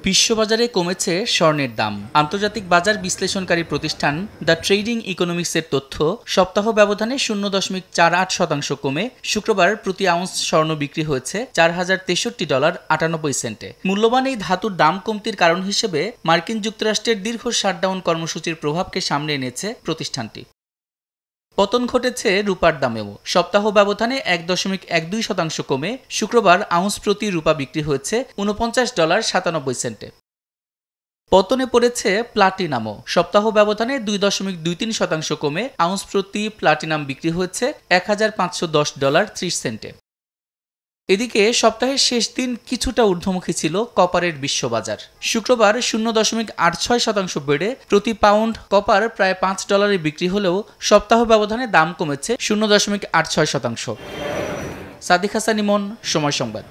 বিশ্ববাজারে কমেছে স্বর্ণের দাম। আন্তর্জাতিক বাজার বিশ্লেষণকারী প্রতিষ্ঠান দ্য ট্রেডিং ইকোনমিক্সের তথ্য, সপ্তাহ ব্যবধানে 0.48% কমে শুক্রবার প্রতি আউন্স স্বর্ণ বিক্রি হয়েছে $4,063.98। মূল্যবান এই ধাতুর দাম কমতির কারণ হিসেবে মার্কিন যুক্তরাষ্ট্রের দীর্ঘ শাটডাউন কর্মসূচির প্রভাবকে সামনে এনেছে প্রতিষ্ঠানটি। পতন ঘটেছে রূপার দামেও। সপ্তাহ ব্যবধানে 1.12% কমে শুক্রবার আউন্স প্রতি রূপা বিক্রি হয়েছে $49.97। পতনে পড়েছে প্লাটিনামও। সপ্তাহ ব্যবধানে 2.23% কমে আউন্স প্রতি প্লাটিনাম বিক্রি হয়েছে $1,510.30। এদিকে সপ্তাহের শেষ দিন কিছুটা ঊর্ধ্বমুখী ছিল কপারের বিশ্ববাজার। শুক্রবার 0.86% বেড়ে প্রতি পাউন্ড কপার প্রায় $5 বিক্রি হলেও সপ্তাহ ব্যবধানে দাম কমেছে 0.86%। সাদিক হাসান ইমন, সময় সংবাদ।